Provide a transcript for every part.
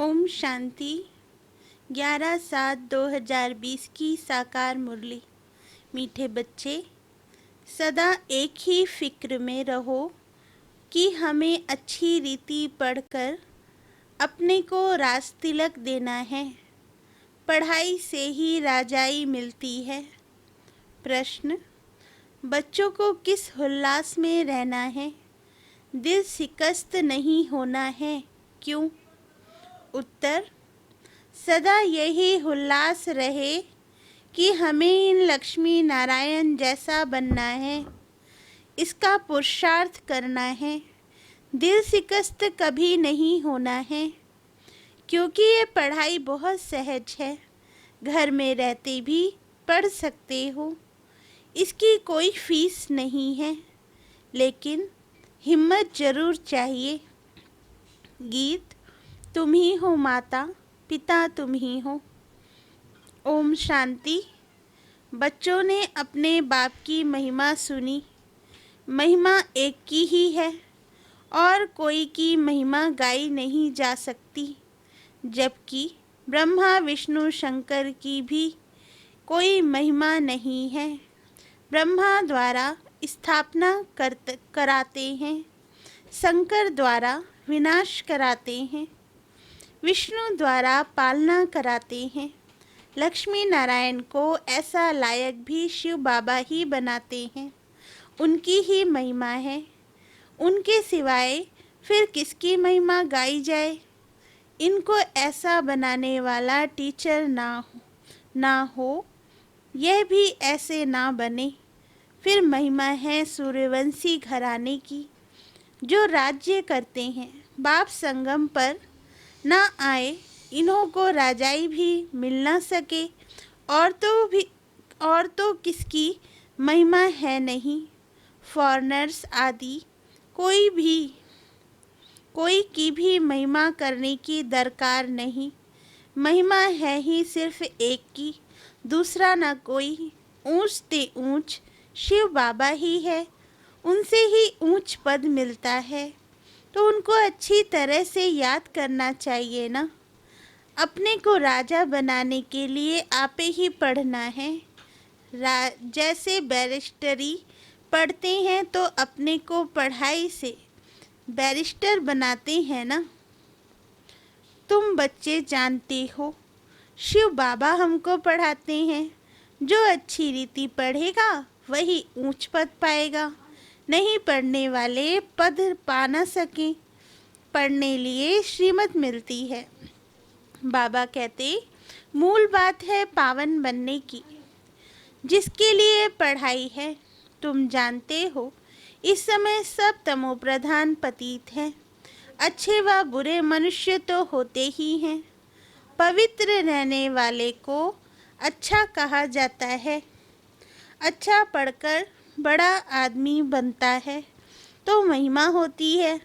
ओम शांति। 11/7/2020 की साकार मुरली। मीठे बच्चे, सदा एक ही फिक्र में रहो कि हमें अच्छी रीति पढ़कर अपने को राज तिलक देना है। पढ़ाई से ही राजाई मिलती है। प्रश्न: बच्चों को किस उल्लास में रहना है? दिल शिकस्त नहीं होना है, क्यों? उत्तर: सदा यही उल्लास रहे कि हमें इन लक्ष्मी नारायण जैसा बनना है, इसका पुरुषार्थ करना है। दिल शिकस्त कभी नहीं होना है, क्योंकि ये पढ़ाई बहुत सहज है। घर में रहते भी पढ़ सकते हो। इसकी कोई फीस नहीं है, लेकिन हिम्मत जरूर चाहिए। गीत: तुम ही हो माता, पिता तुम ही हो। ओम शांति। बच्चों ने अपने बाप की महिमा सुनी। महिमा एक की ही है और कोई की महिमा गाई नहीं जा सकती, जबकि ब्रह्मा विष्णु शंकर की भी कोई महिमा नहीं है। ब्रह्मा द्वारा स्थापना कराते हैं, शंकर द्वारा विनाश कराते हैं, विष्णु द्वारा पालना कराते हैं। लक्ष्मी नारायण को ऐसा लायक भी शिव बाबा ही बनाते हैं। उनकी ही महिमा है। उनके सिवाय फिर किसकी महिमा गाई जाए? इनको ऐसा बनाने वाला टीचर ना हो, यह भी ऐसे ना बने। फिर महिमा है सूर्यवंशी घराने की, जो राज्य करते हैं। बाप संगम पर ना आए, इन्हों को राजाई भी मिल ना सके, और तो किसकी महिमा है नहीं। फॉरेनर्स आदि कोई की भी महिमा करने की दरकार नहीं। महिमा है ही सिर्फ एक की, दूसरा ना कोई। ऊंच ते ऊंच शिव बाबा ही है, उनसे ही ऊंच पद मिलता है, तो उनको अच्छी तरह से याद करना चाहिए ना। अपने को राजा बनाने के लिए आपे ही पढ़ना है। जैसे बैरिस्टरी पढ़ते हैं तो अपने को पढ़ाई से बैरिस्टर बनाते हैं ना। तुम बच्चे जानते हो, शिव बाबा हमको पढ़ाते हैं, जो अच्छी रीति पढ़ेगा वही ऊंच पद पाएगा। नहीं पढ़ने वाले पद पा ना सकें। पढ़ने लिए श्रीमत मिलती है। बाबा कहते, मूल बात है पावन बनने की, जिसके लिए पढ़ाई है। तुम जानते हो, इस समय सब तमोप्रधान पतित हैं। अच्छे व बुरे मनुष्य तो होते ही हैं। पवित्र रहने वाले को अच्छा कहा जाता है। अच्छा पढ़कर बड़ा आदमी बनता है तो महिमा होती है,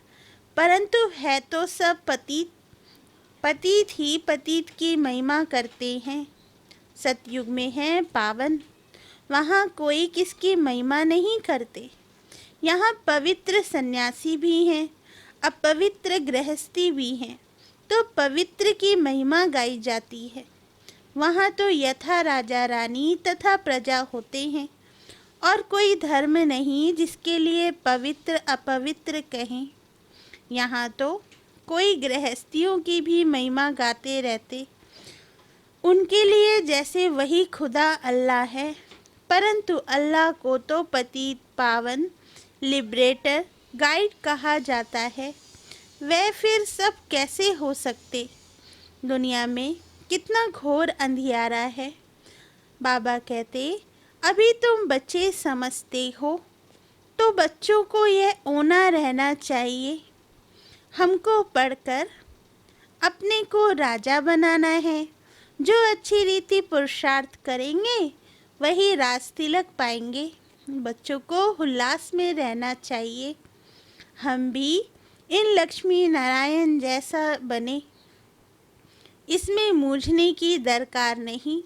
परंतु है तो सब पतित ही पतित की महिमा करते हैं। सतयुग में है पावन, वहाँ कोई किसकी महिमा नहीं करते। यहाँ पवित्र सन्यासी भी हैं, अपवित्र गृहस्थी भी हैं, तो पवित्र की महिमा गाई जाती है। वहाँ तो यथा राजा रानी तथा प्रजा होते हैं, और कोई धर्म नहीं जिसके लिए पवित्र अपवित्र कहें। यहाँ तो कोई गृहस्थियों की भी महिमा गाते रहते, उनके लिए जैसे वही खुदा अल्लाह है। परंतु अल्लाह को तो पतित पावन लिबरेटर गाइड कहा जाता है। वह फिर सब कैसे हो सकते? दुनिया में कितना घोर अंधियारा है। बाबा कहते, अभी तुम बच्चे समझते हो, तो बच्चों को यह ओना रहना चाहिए, हमको पढ़कर अपने को राजा बनाना है। जो अच्छी रीति पुरुषार्थ करेंगे वही राज तिलक पाएंगे। बच्चों को उल्लास में रहना चाहिए। हम भी इन लक्ष्मी नारायण जैसा बने, इसमें मूझने की दरकार नहीं।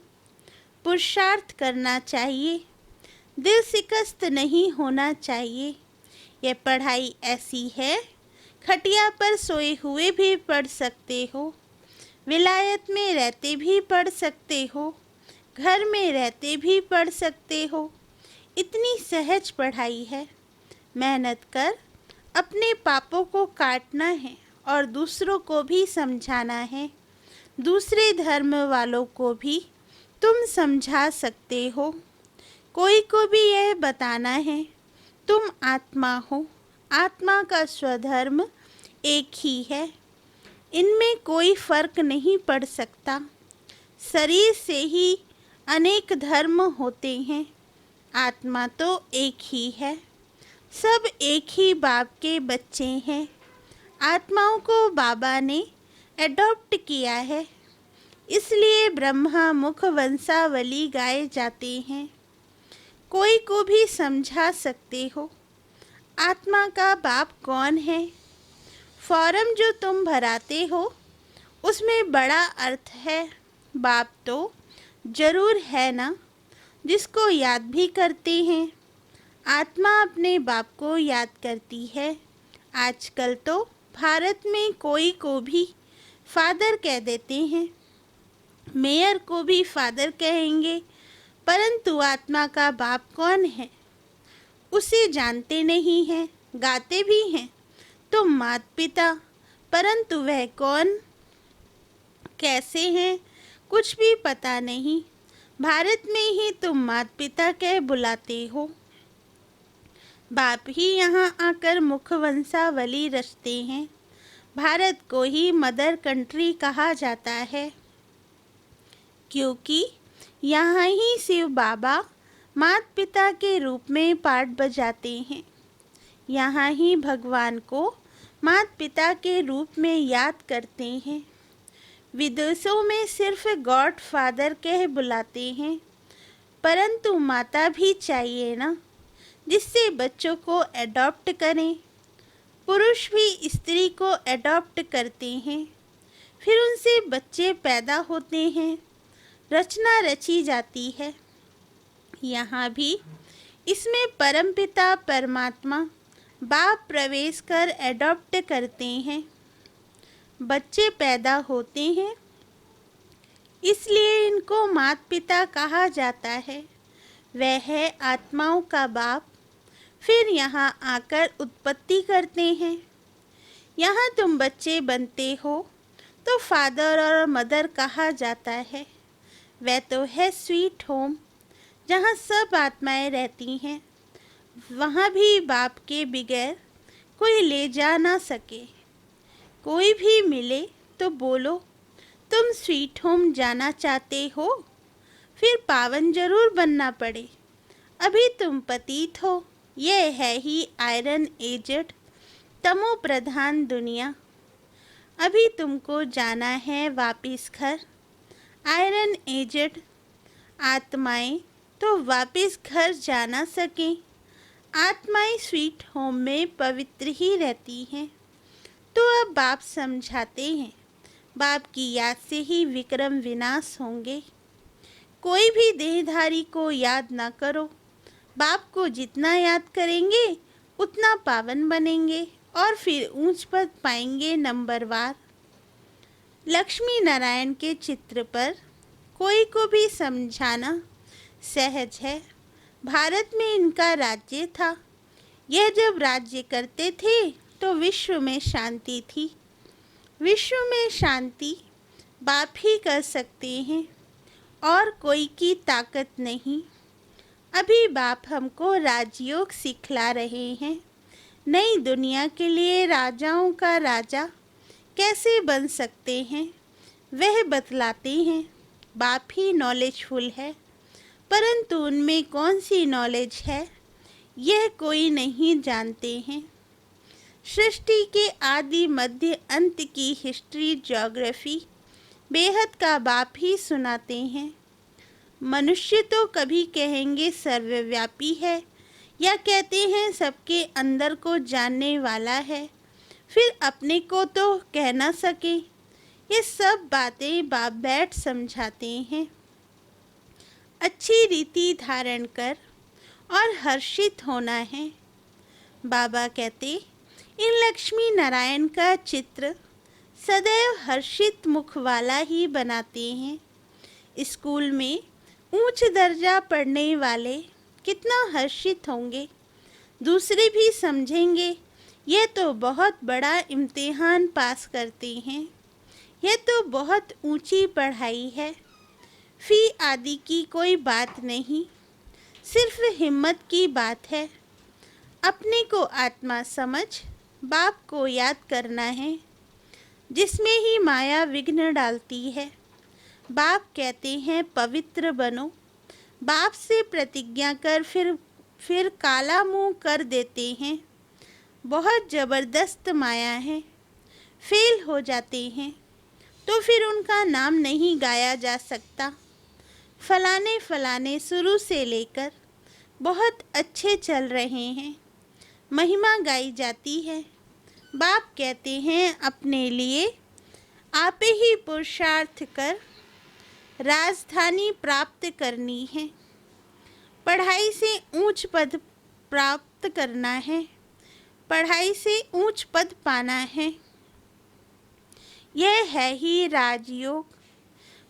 पुरुषार्थ करना चाहिए, दिल शिकस्त नहीं होना चाहिए। यह पढ़ाई ऐसी है, खटिया पर सोए हुए भी पढ़ सकते हो। विलायत में रहते भी पढ़ सकते हो, घर में रहते भी पढ़ सकते हो। इतनी सहज पढ़ाई है। मेहनत कर, अपने पापों को काटना है और दूसरों को भी समझाना है। दूसरे धर्म वालों को भी तुम समझा सकते हो। कोई को भी यह बताना है तुम आत्मा हो। आत्मा का स्वधर्म एक ही है। इनमें कोई फर्क नहीं पड़ सकता। शरीर से ही अनेक धर्म होते हैं, आत्मा तो एक ही है। सब एक ही बाप के बच्चे हैं। आत्माओं को बाबा ने एडॉप्ट किया है, इसलिए ब्रह्मा मुख वंशावली गाए जाते हैं। कोई को भी समझा सकते हो आत्मा का बाप कौन है। फॉर्म जो तुम भराते हो उसमें बड़ा अर्थ है। बाप तो जरूर है ना, जिसको याद भी करते हैं। आत्मा अपने बाप को याद करती है। आजकल तो भारत में कोई को भी फादर कह देते हैं, मेयर को भी फादर कहेंगे, परंतु आत्मा का बाप कौन है उसे जानते नहीं हैं। गाते भी हैं तुम माता पिता, परंतु वह कौन कैसे हैं कुछ भी पता नहीं। भारत में ही तुम माता पिता कह बुलाते हो। बाप ही यहाँ आकर मुख वंशावली रचते हैं। भारत को ही मदर कंट्री कहा जाता है, क्योंकि यहाँ ही शिव बाबा माता पिता के रूप में पाठ बजाते हैं। यहाँ ही भगवान को माता पिता के रूप में याद करते हैं। विदेशों में सिर्फ गॉड फादर कह बुलाते हैं, परंतु माता भी चाहिए ना, जिससे बच्चों को एडॉप्ट करें। पुरुष भी स्त्री को एडॉप्ट करते हैं, फिर उनसे बच्चे पैदा होते हैं, रचना रची जाती है। यहाँ भी इसमें परमपिता परमात्मा बाप प्रवेश कर एडॉप्ट करते हैं। बच्चे पैदा होते हैं, इसलिए इनको माता पिता कहा जाता है। वह है आत्माओं का बाप। फिर यहाँ आकर उत्पत्ति करते हैं। यहाँ तुम बच्चे बनते हो तो फादर और मदर कहा जाता है। वह तो है स्वीट होम, जहाँ सब आत्माएं रहती हैं। वहाँ भी बाप के बगैर कोई ले जा ना सके। कोई भी मिले तो बोलो तुम स्वीट होम जाना चाहते हो, फिर पावन जरूर बनना पड़े। अभी तुम पतित हो, ये है ही आयरन एजेड तमो प्रधान दुनिया। अभी तुमको जाना है वापिस घर। आयरन एजेड आत्माएं तो वापिस घर जा ना सकें। आत्माएं स्वीट होम में पवित्र ही रहती हैं। तो अब बाप समझाते हैं, बाप की याद से ही विक्रम विनाश होंगे। कोई भी देहधारी को याद ना करो। बाप को जितना याद करेंगे उतना पावन बनेंगे और फिर ऊंच पद पाएंगे नंबरवार। लक्ष्मी नारायण के चित्र पर कोई को भी समझाना सहज है। भारत में इनका राज्य था। यह जब राज्य करते थे तो विश्व में शांति थी। विश्व में शांति बाप ही कर सकते हैं और कोई की ताकत नहीं। अभी बाप हमको राजयोग सिखला रहे हैं। नई दुनिया के लिए राजाओं का राजा कैसे बन सकते हैं वह बतलाते हैं। बाप ही नॉलेजफुल है, परंतु उनमें कौन सी नॉलेज है यह कोई नहीं जानते हैं। सृष्टि के आदि मध्य अंत की हिस्ट्री ज्योग्राफी बेहद का बाप ही सुनाते हैं। मनुष्य तो कभी कहेंगे सर्वव्यापी है या कहते हैं सबके अंदर को जानने वाला है, फिर अपने को तो कह ना सके। ये सब बातें बाप बैठ समझाते हैं। अच्छी रीति धारण कर और हर्षित होना है। बाबा कहते इन लक्ष्मी नारायण का चित्र सदैव हर्षित मुख वाला ही बनाते हैं। स्कूल में उच्च दर्जा पढ़ने वाले कितना हर्षित होंगे, दूसरे भी समझेंगे ये तो बहुत बड़ा इम्तिहान पास करते हैं, यह तो बहुत ऊंची पढ़ाई है। फी आदि की कोई बात नहीं, सिर्फ हिम्मत की बात है। अपने को आत्मा समझ बाप को याद करना है, जिसमें ही माया विघ्न डालती है। बाप कहते हैं पवित्र बनो, बाप से प्रतिज्ञा कर फिर काला मुंह कर देते हैं। बहुत ज़बरदस्त माया है, फेल हो जाते हैं तो फिर उनका नाम नहीं गाया जा सकता। फलाने फलाने शुरू से लेकर बहुत अच्छे चल रहे हैं, महिमा गाई जाती है। बाप कहते हैं अपने लिए आप ही पुरुषार्थ कर राजधानी प्राप्त करनी है, पढ़ाई से ऊंच पद प्राप्त करना है, पढ़ाई से ऊंच पद पाना है। यह है ही राजयोग,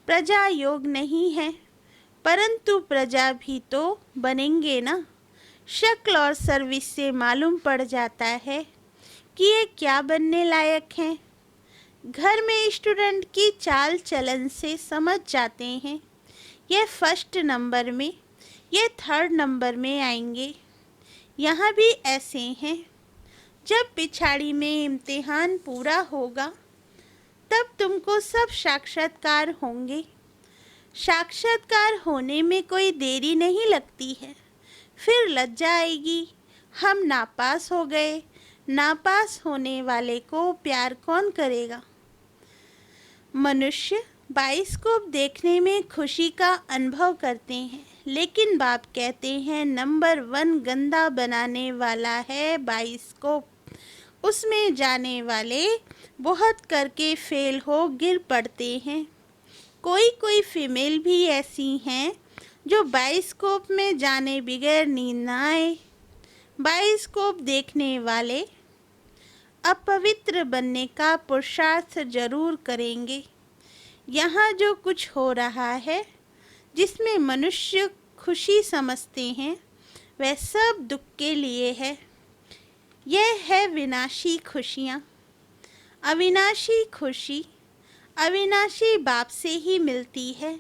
प्रजा योग नहीं है, परंतु प्रजा भी तो बनेंगे ना। शक्ल और सर्विस से मालूम पड़ जाता है कि ये क्या बनने लायक हैं। घर में स्टूडेंट की चाल चलन से समझ जाते हैं ये फर्स्ट नंबर में, ये थर्ड नंबर में आएंगे। यहाँ भी ऐसे हैं। जब पिछाड़ी में इम्तिहान पूरा होगा तब तुमको सब साक्षात्कार होंगे। साक्षात्कार होने में कोई देरी नहीं लगती है। फिर लज्जा आएगी, हम नापास हो गए। नापास होने वाले को प्यार कौन करेगा। मनुष्य बाइस्कोप देखने में खुशी का अनुभव करते हैं, लेकिन बाप कहते हैं नंबर 1 गंदा बनाने वाला है बाइस्कोप। उसमें जाने वाले बहुत करके फेल हो गिर पड़ते हैं। कोई कोई फीमेल भी ऐसी हैं जो बाइस्कोप में जाने बगैर नींद न आए। बाइस्कोप देखने वाले अपवित्र बनने का पुरुषार्थ जरूर करेंगे। यहाँ जो कुछ हो रहा है जिसमें मनुष्य खुशी समझते हैं वह सब दुख के लिए है। यह है विनाशी खुशियाँ। अविनाशी खुशी अविनाशी बाप से ही मिलती है।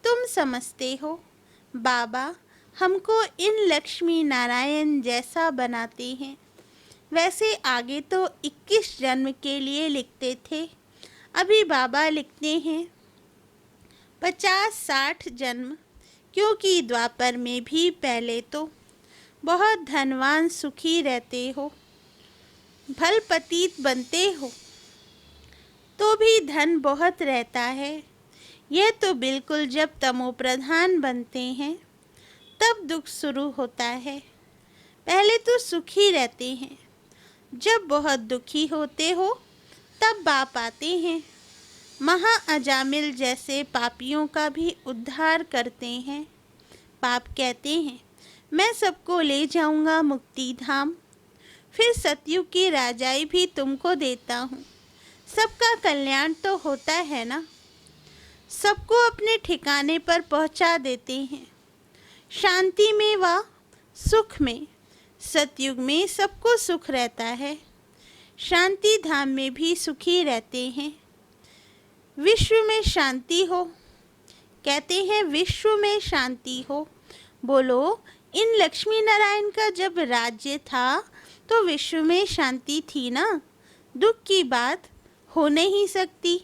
तुम समझते हो बाबा हमको इन लक्ष्मी नारायण जैसा बनाते हैं, वैसे आगे तो 21 जन्म के लिए लिखते थे, अभी बाबा लिखते हैं 50-60 जन्म, क्योंकि द्वापर में भी पहले तो बहुत धनवान सुखी रहते हो, भल पतित बनते हो तो भी धन बहुत रहता है। यह तो बिल्कुल जब तमो प्रधान बनते हैं तब दुख शुरू होता है। पहले तो सुखी रहते हैं, जब बहुत दुखी होते हो तब बाप आते हैं। महा अजामिल जैसे पापियों का भी उद्धार करते हैं। बाप कहते हैं मैं सबको ले जाऊंगा मुक्ति धाम, फिर सतयुग की राजाई भी तुमको देता हूँ। सबका कल्याण तो होता है ना, सबको अपने ठिकाने पर पहुँचा देते हैं। शांति में व सुख में, सतयुग में सबको सुख रहता है, शांति धाम में भी सुखी रहते हैं। विश्व में शांति हो, कहते हैं विश्व में शांति हो। बोलो इन लक्ष्मी नारायण का जब राज्य था तो विश्व में शांति थी ना। दुख की बात हो नहीं सकती,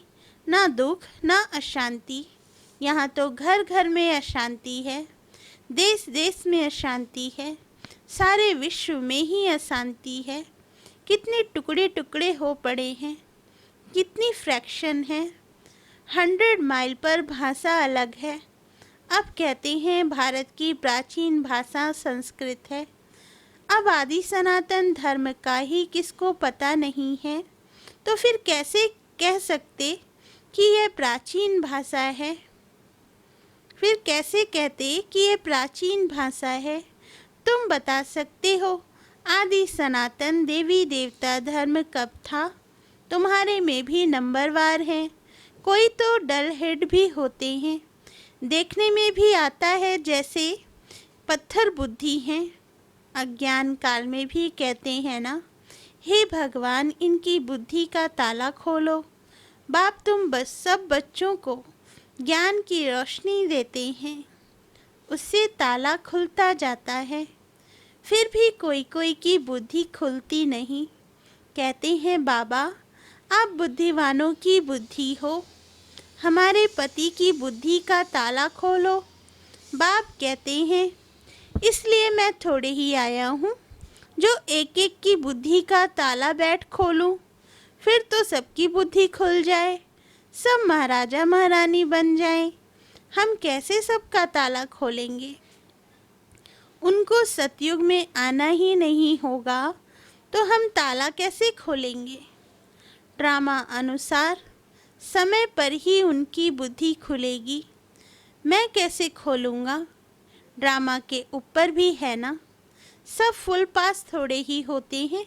ना दुख ना अशांति। यहाँ तो घर घर में अशांति है, देश देश में अशांति है, सारे विश्व में ही अशांति है। कितने टुकड़े टुकड़े हो पड़े हैं, कितनी फ्रैक्शन है। 100 माइल पर भाषा अलग है। अब कहते हैं भारत की प्राचीन भाषा संस्कृत है। अब आदि सनातन धर्म का ही किसको पता नहीं है, तो फिर कैसे कह सकते कि यह प्राचीन भाषा है। फिर कैसे कहते कि यह प्राचीन भाषा है। तुम बता सकते हो आदि सनातन देवी देवता धर्म कब था? तुम्हारे में भी नंबरवार हैं। कोई तो डल हेड भी होते हैं। देखने में भी आता है जैसे पत्थर बुद्धि हैं। अज्ञान काल में भी कहते हैं ना, हे भगवान इनकी बुद्धि का ताला खोलो। बाप तुम बस सब बच्चों को ज्ञान की रोशनी देते हैं, उससे ताला खुलता जाता है। फिर भी कोई कोई की बुद्धि खुलती नहीं। कहते हैं बाबा आप बुद्धिवानों की बुद्धि हो, हमारे पति की बुद्धि का ताला खोलो। बाप कहते हैं इसलिए मैं थोड़े ही आया हूँ जो एक एक की बुद्धि का ताला बैठ खोलूं, फिर तो सबकी बुद्धि खुल जाए, सब महाराजा महारानी बन जाएं। हम कैसे सबका ताला खोलेंगे? उनको सतयुग में आना ही नहीं होगा तो हम ताला कैसे खोलेंगे? ड्रामा अनुसार समय पर ही उनकी बुद्धि खुलेगी। मैं कैसे खोलूँगा? ड्रामा के ऊपर भी है ना, सब फुल पास थोड़े ही होते हैं।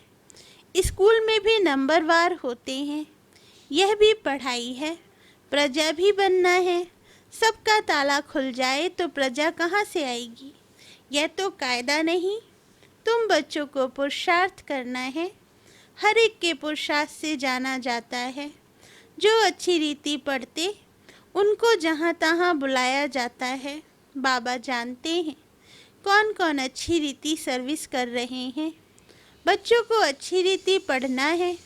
स्कूल में भी नंबरवार होते हैं। यह भी पढ़ाई है, प्रजा भी बनना है। सबका ताला खुल जाए तो प्रजा कहाँ से आएगी? यह तो कायदा नहीं। तुम बच्चों को पुरुषार्थ करना है। हर एक के पुरुषार्थ से जाना जाता है। जो अच्छी रीति पढ़ते उनको जहाँ तहाँ बुलाया जाता है। बाबा जानते हैं कौन कौन अच्छी रीति सर्विस कर रहे हैं। बच्चों को अच्छी रीति पढ़ना है।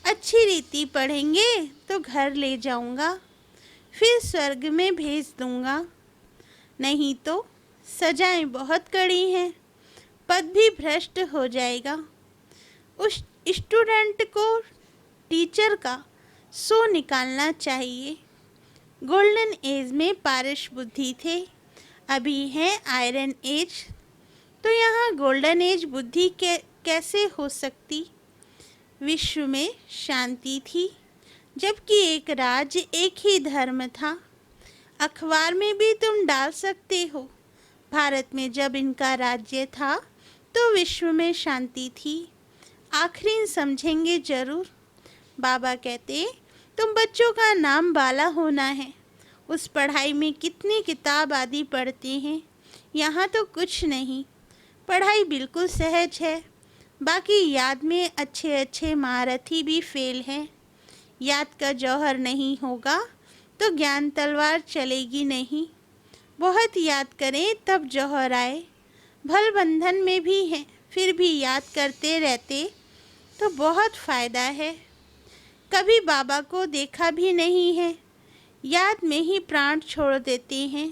अच्छी रीति पढ़ेंगे तो घर ले जाऊंगा, फिर स्वर्ग में भेज दूंगा। नहीं तो सजाएं बहुत कड़ी हैं, पद भी भ्रष्ट हो जाएगा। उस स्टूडेंट को टीचर का सो निकालना चाहिए। गोल्डन एज में पारस बुद्धि थे, अभी है आयरन एज। तो यहाँ गोल्डन एज बुद्धि कैसे हो सकती? विश्व में शांति थी, जबकि एक राज्य एक ही धर्म था। अखबार में भी तुम डाल सकते हो, भारत में जब इनका राज्य था तो विश्व में शांति थी। आखिरी समझेंगे जरूर। बाबा कहते तुम बच्चों का नाम बाला होना है। उस पढ़ाई में कितनी किताब आदि पढ़ते हैं, यहाँ तो कुछ नहीं। पढ़ाई बिल्कुल सहज है, बाकी याद में अच्छे अच्छे महारथी भी फेल हैं। याद का जौहर नहीं होगा तो ज्ञान तलवार चलेगी नहीं। बहुत याद करें तब जौहर आए। भल बंधन में भी हैं, फिर भी याद करते रहते तो बहुत फ़ायदा है। कभी बाबा को देखा भी नहीं है, याद में ही प्राण छोड़ देते हैं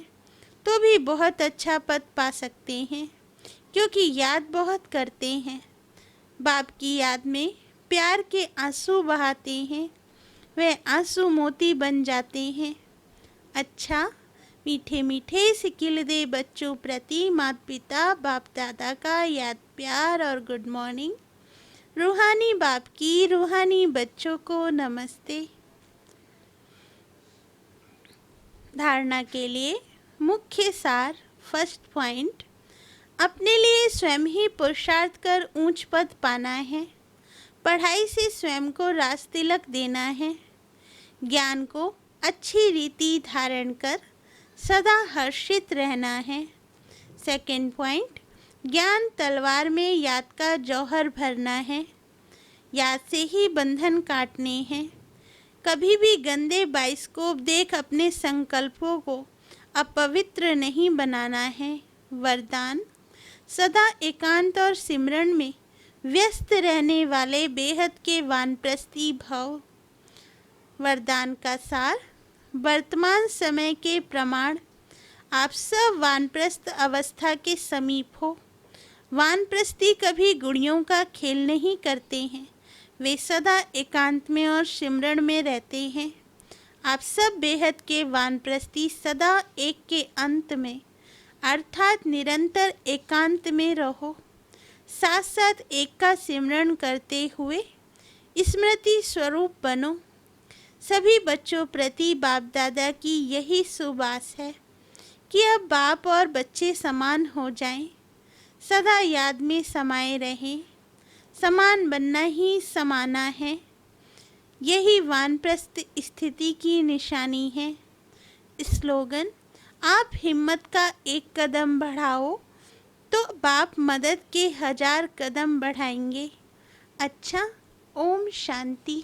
तो भी बहुत अच्छा पद पा सकते हैं, क्योंकि याद बहुत करते हैं। बाप की याद में प्यार के आंसू बहाते हैं, वे आंसू मोती बन जाते हैं। अच्छा, मीठे मीठे सिकिल दे बच्चों प्रति माता पिता बाप दादा का याद प्यार और गुड मॉर्निंग। रूहानी बाप की रूहानी बच्चों को नमस्ते। धारणा के लिए मुख्य सार। फर्स्ट पॉइंट, अपने लिए स्वयं ही पुरुषार्थ कर ऊंच पद पाना है। पढ़ाई से स्वयं को राज तिलक देना है। ज्ञान को अच्छी रीति धारण कर सदा हर्षित रहना है। सेकंड पॉइंट, ज्ञान तलवार में याद का जौहर भरना है। याद से ही बंधन काटने हैं। कभी भी गंदे बाइस्कोप देख अपने संकल्पों को अपवित्र नहीं बनाना है। वरदान, सदा एकांत और सिमरन में व्यस्त रहने वाले बेहद के वानप्रस्थी भव। वरदान का सार, वर्तमान समय के प्रमाण आप सब वानप्रस्थ अवस्था के समीप हो। वानप्रस्थी कभी गुड़ियों का खेल नहीं करते हैं, वे सदा एकांत में और सिमरन में रहते हैं। आप सब बेहद के वानप्रस्थी सदा एक के अंत में अर्थात निरंतर एकांत में रहो। साथ साथ एक का सिमरन करते हुए स्मृति स्वरूप बनो। सभी बच्चों प्रति बाप दादा की यही सुबास है कि अब बाप और बच्चे समान हो जाएं, सदा याद में समाये रहें। समान बनना ही समाना है। यही वानप्रस्थ स्थिति की निशानी है। स्लोगन: आप हिम्मत का एक कदम बढ़ाओ तो बाप मदद के 1000 कदम बढ़ाएंगे। अच्छा, ओम शांति।